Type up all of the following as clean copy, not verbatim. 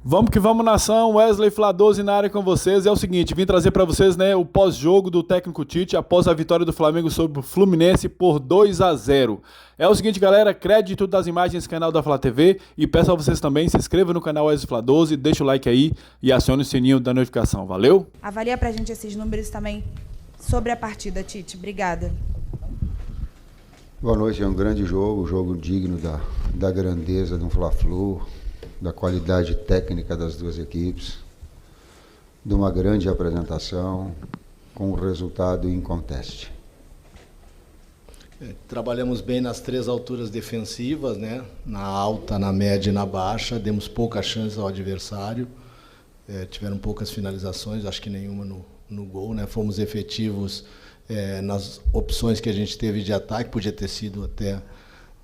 Vamos que vamos, nação. Wesley Fla12 na área com vocês. É o seguinte, vim trazer para vocês, né, o pós-jogo do técnico Tite após a vitória do Flamengo sobre o Fluminense por 2-0. É o seguinte, galera, crédito das imagens do canal da Flá TV e peço a vocês também, se inscrevam no canal Wesley Fla12, deixa o like aí e acione o sininho da notificação. Valeu? Avalia pra gente esses números também sobre a partida, Tite. Obrigada. Boa noite, é um grande jogo digno da grandeza de um Fla-Flu, da qualidade técnica das duas equipes, de uma grande apresentação, com um resultado inconteste. Trabalhamos bem nas três alturas defensivas, né? Na alta, na média e na baixa, demos poucas chances ao adversário, tiveram poucas finalizações, acho que nenhuma no gol, né? Fomos efetivos nas opções que a gente teve de ataque, podia ter sido até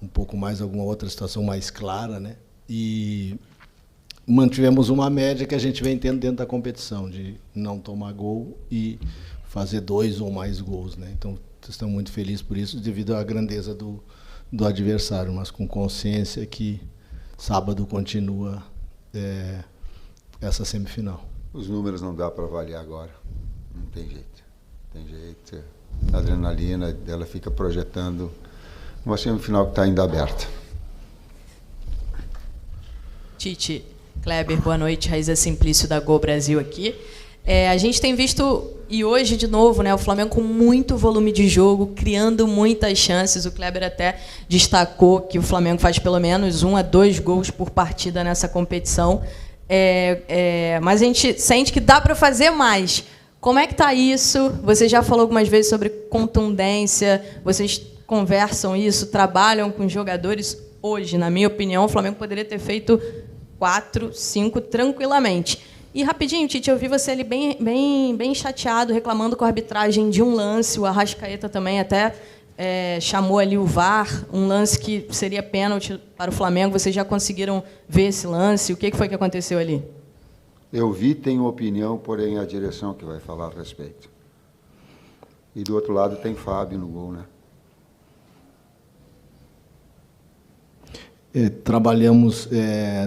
um pouco mais, alguma outra situação mais clara, né? E mantivemos uma média que a gente vem tendo dentro da competição, de não tomar gol e fazer 2 ou mais gols, né? Então, estamos muito felizes por isso, devido à grandeza do adversário, mas com consciência que sábado continua essa semifinal. Os números não dá para avaliar agora, não tem jeito. A adrenalina dela fica projetando uma semifinal que está ainda aberta. Tite, Kleber, boa noite. Raíza Simplício da Gol Brasil aqui. A gente tem visto, e hoje de novo, né, o Flamengo com muito volume de jogo, criando muitas chances. O Kleber até destacou que o Flamengo faz pelo menos 1 a 2 gols por partida nessa competição. Mas a gente sente que dá para fazer mais. Como é que está isso? Você já falou algumas vezes sobre contundência, vocês conversam isso, trabalham com jogadores. Hoje, na minha opinião, o Flamengo poderia ter feito 4, 5 tranquilamente. E rapidinho, Tite, eu vi você ali bem chateado, reclamando com a arbitragem de um lance. O Arrascaeta também até chamou ali o VAR, um lance que seria pênalti para o Flamengo. Vocês já conseguiram ver esse lance? O que foi que aconteceu ali? Eu vi, tenho opinião, porém a direção que vai falar a respeito. E do outro lado tem Fábio no gol, né? Trabalhamos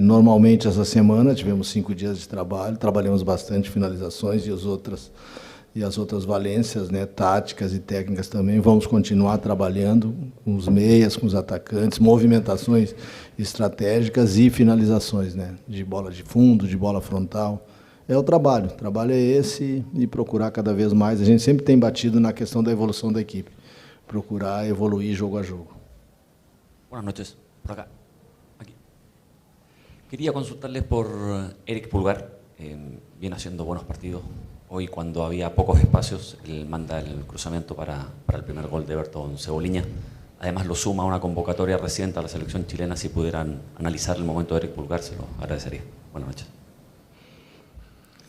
normalmente essa semana, tivemos 5 dias de trabalho, trabalhamos bastante finalizações e as outras valências, né, táticas e técnicas também. Vamos continuar trabalhando com os meias, com os atacantes, movimentações estratégicas e finalizações, né, de bola de fundo, de bola frontal. O trabalho é esse, e procurar cada vez mais. A gente sempre tem batido na questão da evolução da equipe, procurar evoluir jogo a jogo. Buenas noches, por acá. Aquí. Quería consultarles por Eric Pulgar, viene haciendo buenos partidos. Hoy, cuando había pocos espacios, él manda el cruzamiento para el primer gol de Everton Cebolinha. Además, lo suma a una convocatoria reciente a la selección chilena. Si pudieran analizar el momento de Eric Pulgar, se lo agradecería. Buenas noches.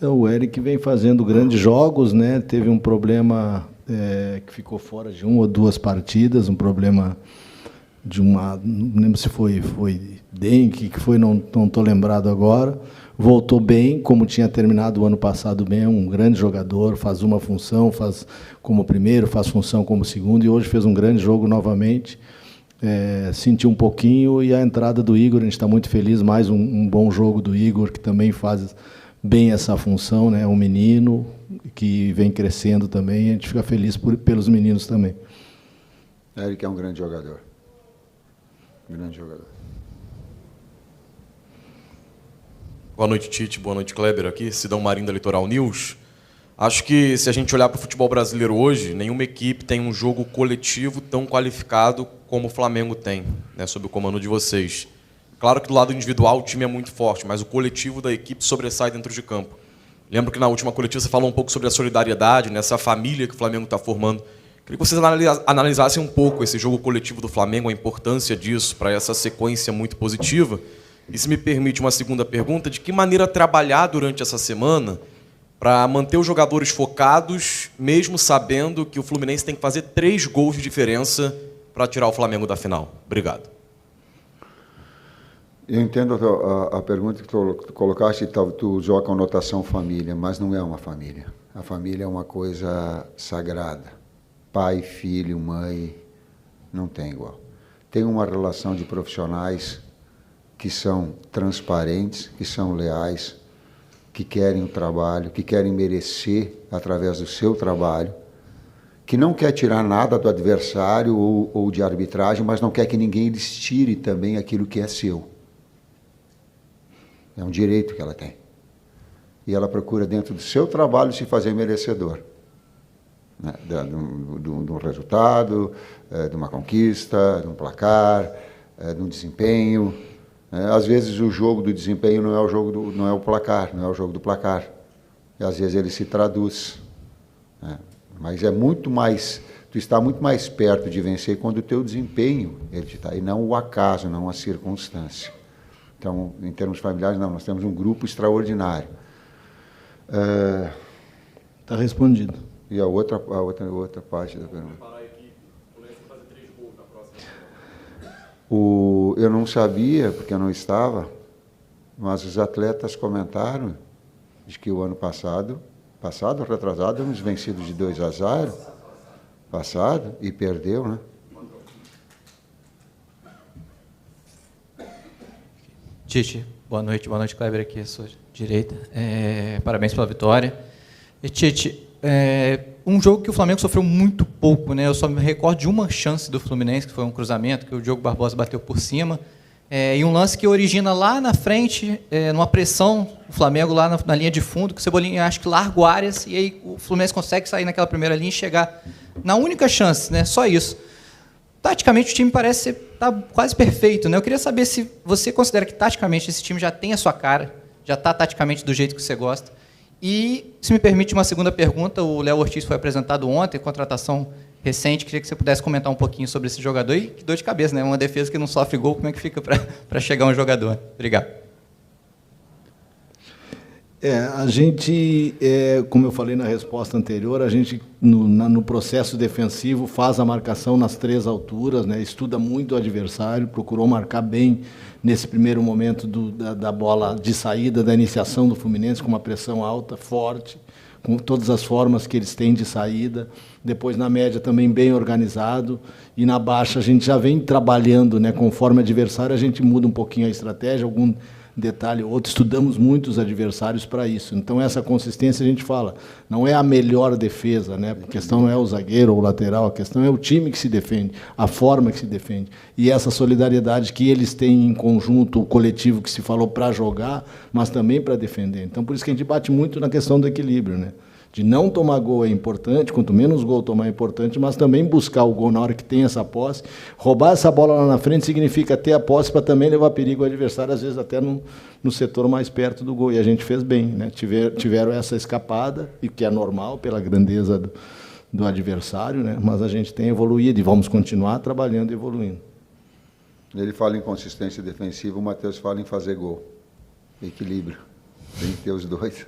O Eric vem fazendo grandes jogos, né? Teve um problema que ficou fora de 1 ou 2 partidas, um problema de não lembro se foi dengue, que foi, não estou lembrado agora. Voltou bem, como tinha terminado o ano passado bem, é um grande jogador, faz uma função, faz como primeiro, faz função como segundo, e hoje fez um grande jogo novamente. Sentiu um pouquinho, e a entrada do Igor, a gente está muito feliz, mais um bom jogo do Igor, que também faz bem essa função, né? Um menino que vem crescendo também, a gente fica feliz pelos meninos também. Eric é um grande jogador. Grande jogador. Boa noite, Tite. Boa noite, Kleber. Aqui, Sidão Marinho da Litoral News. Acho que, se a gente olhar para o futebol brasileiro hoje, nenhuma equipe tem um jogo coletivo tão qualificado como o Flamengo tem, né, sob o comando de vocês. Claro que do lado individual o time é muito forte, mas o coletivo da equipe sobressai dentro de campo. Lembro que na última coletiva você falou um pouco sobre a solidariedade, nessa família que o Flamengo está formando. Queria que vocês analisassem um pouco esse jogo coletivo do Flamengo, a importância disso para essa sequência muito positiva. E, se me permite uma segunda pergunta, de que maneira trabalhar durante essa semana para manter os jogadores focados, mesmo sabendo que o Fluminense tem que fazer 3 gols de diferença para tirar o Flamengo da final? Obrigado. Eu entendo a pergunta que tu colocaste, tu joga a notação família, mas não é uma família. A família é uma coisa sagrada. Pai, filho, mãe, não tem igual. Tem uma relação de profissionais que são transparentes, que são leais, que querem o trabalho, que querem merecer através do seu trabalho, que não quer tirar nada do adversário ou de arbitragem, mas não quer que ninguém lhes tire também aquilo que é seu. É um direito que ela tem. E ela procura, dentro do seu trabalho, se fazer merecedor, né? Do resultado, de uma conquista, de um placar, de um desempenho. Às vezes o jogo do desempenho não é o placar, não é o jogo do placar. E às vezes ele se traduz. Né? Mas é muito mais, tu está muito mais perto de vencer quando o teu desempenho ele está, e não o acaso, não a circunstância. Então, em termos familiares, não, nós temos um grupo extraordinário. Está respondido. E a outra parte da pergunta. Eu não sabia, porque eu não estava, mas os atletas comentaram de que o ano passado, retrasado, temos vencido de 2-0, passado, e perdeu, né? Tite, boa noite, Kleber, aqui à sua direita. Parabéns pela vitória. E, Tite, um jogo que o Flamengo sofreu muito pouco, né? Eu só me recordo de uma chance do Fluminense, que foi um cruzamento, que o Diogo Barbosa bateu por cima, e um lance que origina lá na frente, numa pressão, o Flamengo lá na linha de fundo, que o Cebolinha acho que larga o Arias, e aí o Fluminense consegue sair naquela primeira linha e chegar na única chance, né? Só isso. Taticamente, o time parece estar quase perfeito, né? Eu queria saber se você considera que, taticamente, esse time já tem a sua cara, já está taticamente do jeito que você gosta. E, se me permite uma segunda pergunta, o Léo Ortiz foi apresentado ontem, contratação recente, queria que você pudesse comentar um pouquinho sobre esse jogador. E que dor de cabeça, né? Uma defesa que não sofre gol, como é que fica para chegar um jogador? Obrigado. A gente, como eu falei na resposta anterior, a gente, no processo defensivo, faz a marcação nas 3 alturas, né? Estuda muito o adversário, procurou marcar bem nesse primeiro momento da bola de saída, da iniciação do Fluminense, com uma pressão alta, forte, com todas as formas que eles têm de saída. Depois, na média, também bem organizado. E na baixa, a gente já vem trabalhando, né? Conforme adversário, a gente muda um pouquinho a estratégia, algum detalhe ou outro, estudamos muito os adversários para isso. Então, essa consistência, a gente fala, não é a melhor defesa, né? A questão não é o zagueiro ou o lateral, a questão é o time que se defende, a forma que se defende. E essa solidariedade que eles têm em conjunto, o coletivo que se falou para jogar, mas também para defender. Então, por isso que a gente bate muito na questão do equilíbrio, né? De não tomar gol é importante, quanto menos gol tomar é importante, mas também buscar o gol na hora que tem essa posse. Roubar essa bola lá na frente significa ter a posse para também levar perigo ao adversário, às vezes até no setor mais perto do gol. E a gente fez bem, né? Tiveram essa escapada, e que é normal pela grandeza do adversário, né? Mas a gente tem evoluído e vamos continuar trabalhando e evoluindo. Ele fala em consistência defensiva, o Matheus fala em fazer gol. Equilíbrio. Tem que ter os dois.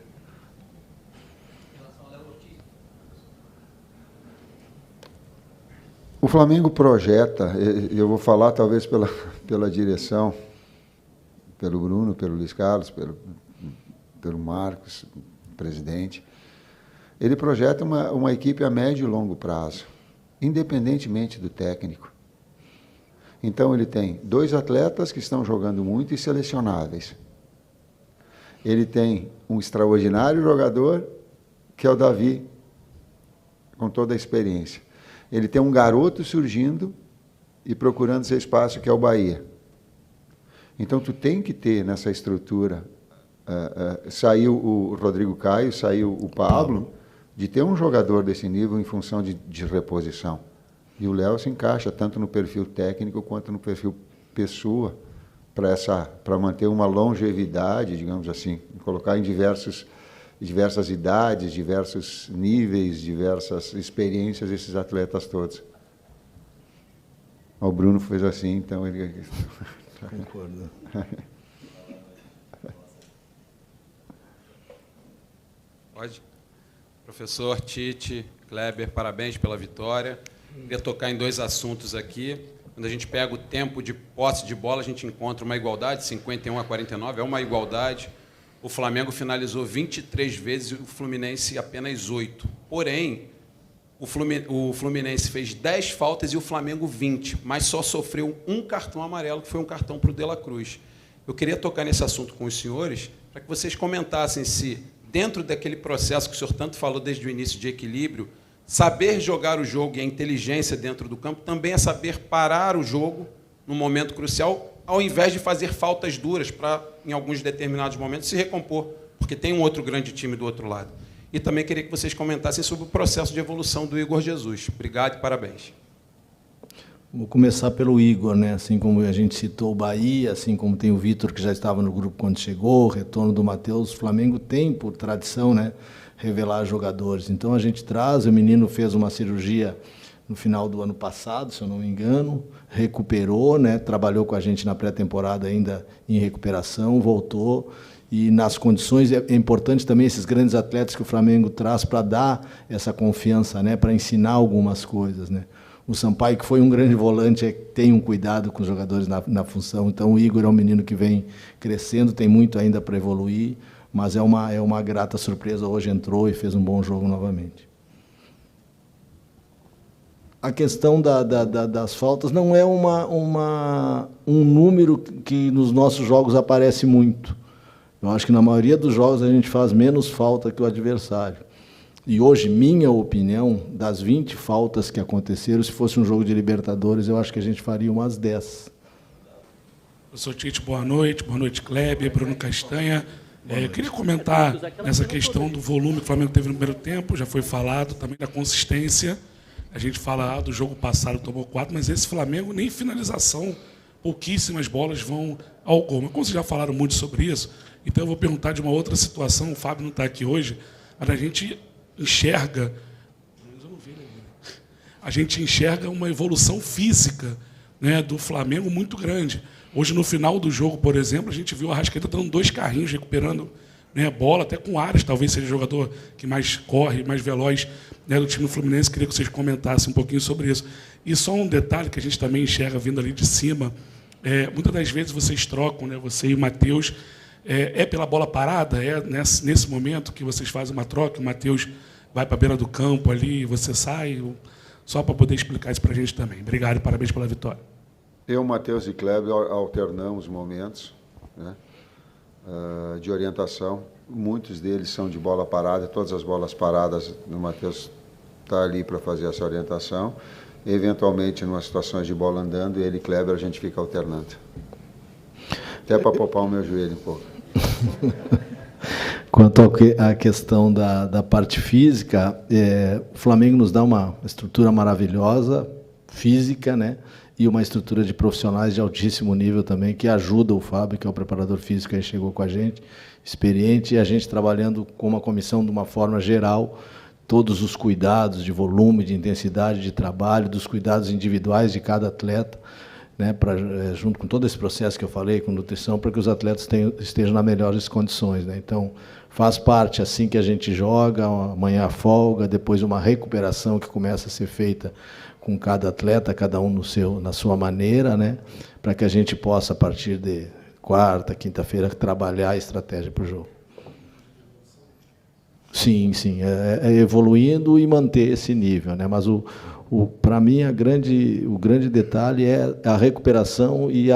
O Flamengo projeta, eu vou falar talvez pela direção, pelo Bruno, pelo Luiz Carlos, pelo Marcos, presidente. Ele projeta uma equipe a médio e longo prazo, independentemente do técnico. Então, ele tem 2 atletas que estão jogando muito e selecionáveis. Ele tem um extraordinário jogador, que é o Davi, com toda a experiência. Ele tem um garoto surgindo e procurando seu espaço, que é o Bahia. Então, tu tem que ter nessa estrutura, saiu o Rodrigo Caio, saiu o Pablo, de ter um jogador desse nível em função de reposição. E o Léo se encaixa tanto no perfil técnico quanto no perfil pessoa, para manter uma longevidade, digamos assim, colocar em diversas idades, diversos níveis, diversas experiências, esses atletas todos. O Bruno fez assim, então ele... Concordo. Pode? Professor Tite, Kleber, parabéns pela vitória. Queria tocar em 2 assuntos aqui. Quando a gente pega o tempo de posse de bola, a gente encontra uma igualdade, 51-49, é uma igualdade. O Flamengo finalizou 23 vezes e o Fluminense apenas 8. Porém, o Fluminense fez 10 faltas e o Flamengo 20, mas só sofreu um cartão amarelo, que foi um cartão para o De La Cruz. Eu queria tocar nesse assunto com os senhores, para que vocês comentassem se, dentro daquele processo que o senhor tanto falou desde o início de equilíbrio, saber jogar o jogo e a inteligência dentro do campo também é saber parar o jogo no momento crucial, ao invés de fazer faltas duras para, em alguns determinados momentos, se recompor, porque tem um outro grande time do outro lado. E também queria que vocês comentassem sobre o processo de evolução do Igor Jesus. Obrigado e parabéns. Vou começar pelo Igor, né? Assim como a gente citou o Bahia, assim como tem o Vitor, que já estava no grupo quando chegou, o retorno do Matheus, o Flamengo tem, por tradição, né, revelar jogadores. Então, a gente traz, o menino fez uma cirurgia no final do ano passado, se eu não me engano, recuperou, né, trabalhou com a gente na pré-temporada ainda em recuperação, voltou, e nas condições, é importante também esses grandes atletas que o Flamengo traz para dar essa confiança, né, para ensinar algumas coisas, né. O Sampaio, que foi um grande volante, tem um cuidado com os jogadores na função. Então, o Igor é um menino que vem crescendo, tem muito ainda para evoluir, mas é uma grata surpresa. Hoje entrou e fez um bom jogo novamente. A questão das faltas não é um número que nos nossos jogos aparece muito. Eu acho que na maioria dos jogos a gente faz menos falta que o adversário. E hoje, minha opinião, das 20 faltas que aconteceram, se fosse um jogo de Libertadores, eu acho que a gente faria umas 10. Professor Tite, boa noite Kleber, Bruno Castanha. Eu queria comentar nessa questão do volume que o Flamengo teve no primeiro tempo, já foi falado, também da consistência. A gente fala do jogo passado, tomou 4, mas esse Flamengo nem finalização, pouquíssimas bolas vão ao gol. Mas como vocês já falaram muito sobre isso, então eu vou perguntar de uma outra situação, o Fábio não está aqui hoje, mas a gente enxerga uma evolução física, né, do Flamengo muito grande. Hoje, no final do jogo, por exemplo, a gente viu a Arrascaeta dando 2 carrinhos, recuperando, né, bola, até com Ares, talvez seja o jogador que mais corre, mais veloz, né, do time Fluminense. Queria que vocês comentassem um pouquinho sobre isso. E só um detalhe que a gente também enxerga vindo ali de cima, muitas das vezes vocês trocam, né, você e o Matheus, pela bola parada, nesse momento que vocês fazem uma troca, o Matheus vai para a beira do campo ali, você sai, só para poder explicar isso para a gente também. Obrigado e parabéns pela vitória. Eu, Matheus e Kleber alternamos momentos, né, de orientação. Muitos deles são de bola parada, todas as bolas paradas, o Matheus está ali para fazer essa orientação. Eventualmente, em umas situações de bola andando, ele e Kleber, a gente fica alternando. Até para poupar o meu joelho um pouco. Quanto à questão da parte física, o Flamengo nos dá uma estrutura maravilhosa, física, né? E uma estrutura de profissionais de altíssimo nível também, que ajuda o Fábio, que é o preparador físico, que chegou com a gente, experiente, e a gente trabalhando com uma comissão de uma forma geral, todos os cuidados de volume, de intensidade de trabalho, dos cuidados individuais de cada atleta, né, junto com todo esse processo que eu falei, com nutrição, para que os atletas estejam nas melhores condições, né? Então, faz parte, assim que a gente joga, amanhã a folga, depois uma recuperação que começa a ser feita com cada atleta, cada um na sua maneira, né, para que a gente possa, a partir de quarta, quinta-feira, trabalhar a estratégia para o jogo. Sim, evoluindo e manter esse nível, né? Mas para mim o grande detalhe é a recuperação e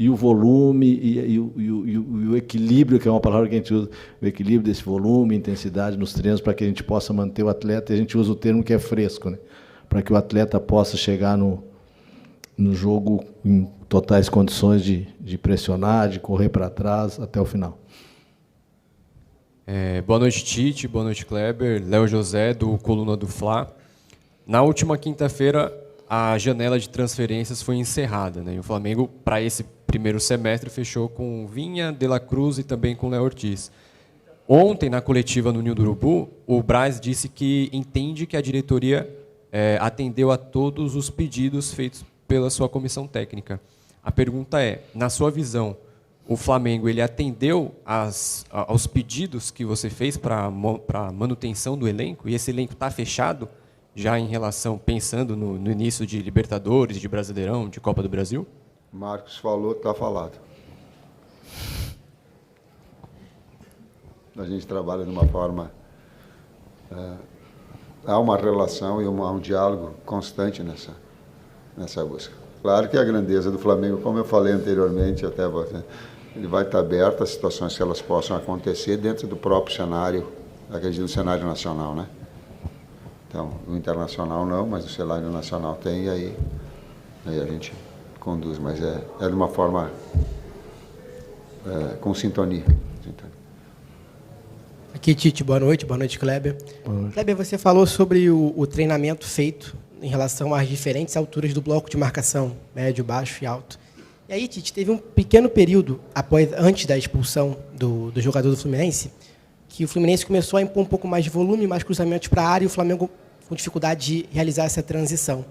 o volume e o equilíbrio, que é uma palavra que a gente usa, o equilíbrio desse volume, intensidade nos treinos, para que a gente possa manter o atleta, e a gente usa o termo que é fresco, né? Para que o atleta possa chegar no jogo em totais condições de pressionar, de correr para trás até o final. Boa noite, Tite, boa noite, Kleber, Léo José, do Coluna do Fla. Na última quinta-feira, a janela de transferências foi encerrada, né? E o Flamengo, para esse primeiro semestre, fechou com Vinha, De La Cruz e também com Léo Ortiz. Ontem, na coletiva no Ninho do Urubu, o Braz disse que entende que a diretoria atendeu a todos os pedidos feitos pela sua comissão técnica. A pergunta é, na sua visão, o Flamengo ele atendeu aos pedidos que você fez para a manutenção do elenco? E esse elenco está fechado já em relação, pensando no início de Libertadores, de Brasileirão, de Copa do Brasil? Marcos falou, está falado. A gente trabalha de uma forma... há uma relação e há um diálogo constante nessa busca. Claro que a grandeza do Flamengo, como eu falei anteriormente, até você, ele vai estar aberto às situações que elas possam acontecer dentro do próprio cenário, acredito no cenário nacional, né? Então, o internacional não, mas o cenário nacional tem, e aí a gente conduz, mas é de uma forma com sintonia. Aqui, Tite, boa noite, Kleber. Kleber, você falou sobre o treinamento feito em relação às diferentes alturas do bloco de marcação, médio, baixo e alto. E aí, Tite, teve um pequeno período, antes da expulsão do jogador do Fluminense, que o Fluminense começou a impor um pouco mais de volume, mais cruzamentos para a área, e o Flamengo com dificuldade de realizar essa transição.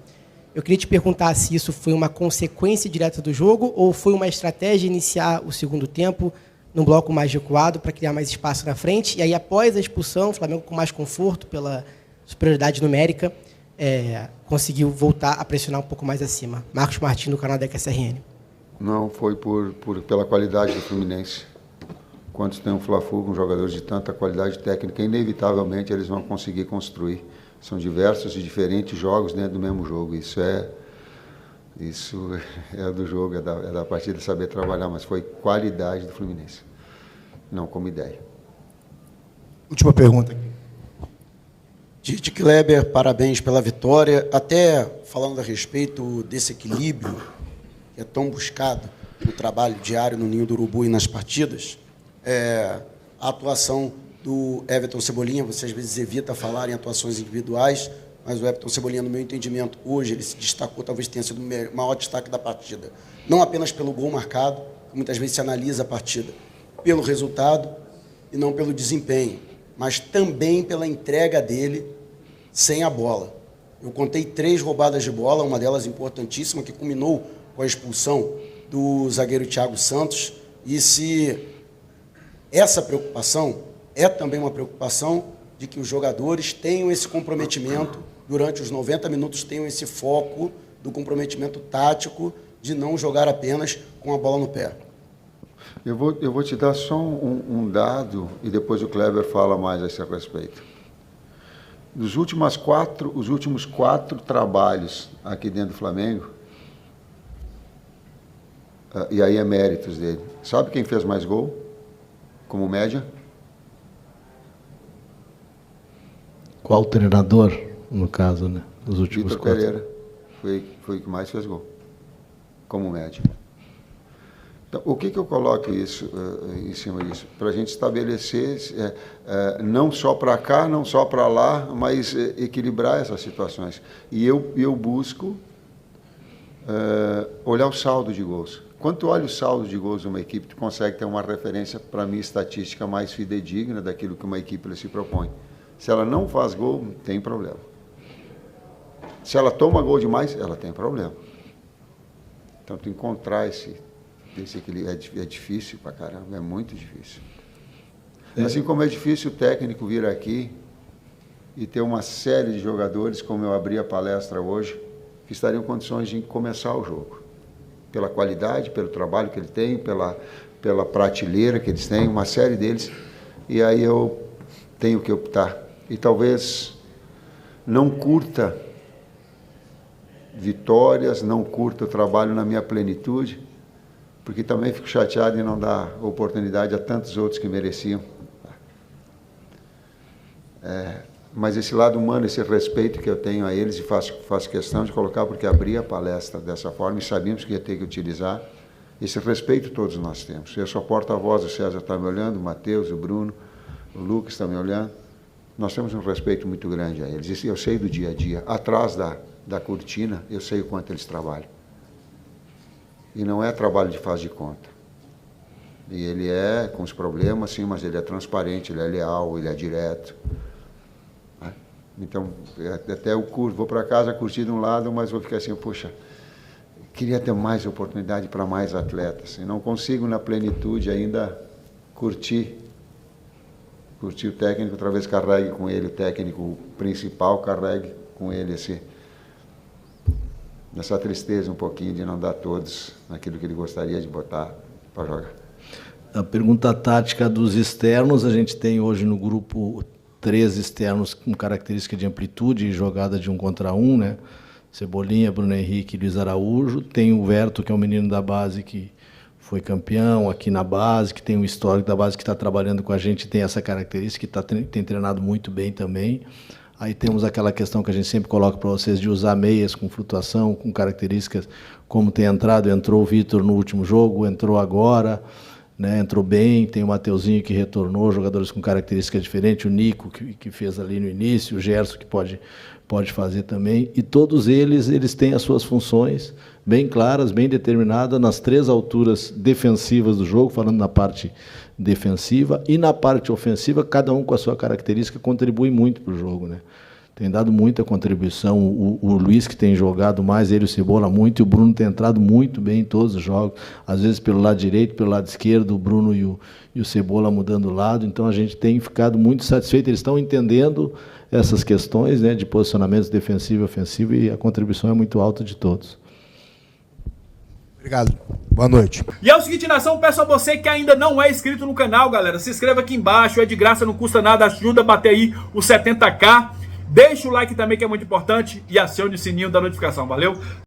Eu queria te perguntar se isso foi uma consequência direta do jogo ou foi uma estratégia iniciar o segundo tempo num bloco mais recuado para criar mais espaço na frente, e aí, após a expulsão, o Flamengo com mais conforto pela superioridade numérica, conseguiu voltar a pressionar um pouco mais acima. Marcos Martins, do canal da QSRN. Não, foi pela qualidade do Fluminense. Quando tem um Fla-Flu com jogadores de tanta qualidade técnica, inevitavelmente eles vão conseguir construir. São diversos e diferentes jogos dentro do mesmo jogo. Isso é do jogo, é da partida saber trabalhar, mas foi qualidade do Fluminense, não como ideia. Última pergunta aqui. Tite, Kleber, parabéns pela vitória. Até falando a respeito desse equilíbrio que é tão buscado no trabalho diário no Ninho do Urubu e nas partidas, a atuação do Everton Cebolinha, você às vezes evita falar em atuações individuais, mas o Everton Cebolinha, no meu entendimento, hoje ele se destacou, talvez tenha sido o maior destaque da partida. Não apenas pelo gol marcado, muitas vezes se analisa a partida pelo resultado e não pelo desempenho, mas também pela entrega dele sem a bola. Eu contei 3 roubadas de bola, uma delas importantíssima, que culminou com a expulsão do zagueiro Thiago Santos, e se essa preocupação é também uma preocupação de que os jogadores tenham esse comprometimento durante os 90 minutos, tenham esse foco do comprometimento tático de não jogar apenas com a bola no pé. Eu vou te dar só um dado e depois o Kleber fala mais a esse respeito. Os últimos 4 trabalhos aqui dentro do Flamengo, e aí é méritos dele. Sabe quem fez mais gol, como média? Qual treinador, no caso, né? Dos últimos Vitor Pereira. Foi o que mais fez gol, como média. Então, o que eu coloco isso, em cima disso? Para a gente estabelecer, não só para cá, não só para lá, mas equilibrar essas situações. E eu busco olhar o saldo de gols. Quando tu olha o saldo de gols de uma equipe, tu consegue ter uma referência, para mim, estatística mais fidedigna daquilo que uma equipe se propõe. Se ela não faz gol, tem problema. Se ela toma gol demais, ela tem problema. Então, tu encontrar esse equilíbrio é difícil pra caramba, é muito difícil. Assim como é difícil o técnico vir aqui e ter uma série de jogadores, como eu abri a palestra hoje, que estariam em condições de começar o jogo. Pela qualidade, pelo trabalho que ele tem, pela prateleira que eles têm, uma série deles. E aí eu tenho que optar. E talvez não curta vitórias, não curta o trabalho na minha plenitude, porque também fico chateado em não dar oportunidade a tantos outros que mereciam. Mas esse lado humano, esse respeito que eu tenho a eles, e faço questão de colocar, porque abri a palestra dessa forma e sabíamos que ia ter que utilizar, esse respeito todos nós temos. Eu sou porta-voz, o César está me olhando, o Matheus, o Bruno, o Lucas está me olhando. Nós temos um respeito muito grande a eles. Eu sei do dia a dia. Atrás da cortina, eu sei o quanto eles trabalham. E não é trabalho de faz de conta. E ele é com os problemas, sim, mas ele é transparente, ele é leal, ele é direto. Então, até eu vou para casa curtir de um lado, mas vou ficar assim, poxa, queria ter mais oportunidade para mais atletas. E não consigo, na plenitude, ainda curtir o técnico, outra vez carregue com ele, o técnico principal carregue com ele essa tristeza um pouquinho de não dar todos aquilo que ele gostaria de botar para jogar. A pergunta tática dos externos, a gente tem hoje no grupo 3 externos com característica de amplitude e jogada de 1 contra 1, né? Cebolinha, Bruno Henrique e Luiz Araújo. Tem o Verto, que é um menino da base que foi campeão aqui na base, que tem um histórico da base, que está trabalhando com a gente, tem essa característica, que tem treinado muito bem também. Aí temos aquela questão que a gente sempre coloca para vocês de usar meias com flutuação, com características como tem entrou o Vitor no último jogo, entrou agora, né, entrou bem, tem o Mateuzinho que retornou, jogadores com características diferentes, o Nico que fez ali no início, o Gerson que pode fazer também, e todos eles têm as suas funções bem claras, bem determinadas, nas 3 alturas defensivas do jogo, falando na parte defensiva, e na parte ofensiva, cada um com a sua característica contribui muito para o jogo, né? Tem dado muita contribuição, o Luiz que tem jogado mais, ele e o Cebola muito, e o Bruno tem entrado muito bem em todos os jogos, às vezes pelo lado direito, pelo lado esquerdo, o Bruno e o Cebola mudando o lado, então a gente tem ficado muito satisfeito, eles estão entendendo essas questões, né, de posicionamentos defensivo e ofensivo, e a contribuição é muito alta de todos. Obrigado. Boa noite. E é o seguinte, nação, peço a você que ainda não é inscrito no canal, galera, se inscreva aqui embaixo, é de graça, não custa nada, ajuda a bater aí os 70k. Deixa o like também, que é muito importante, e acione o sininho da notificação, valeu?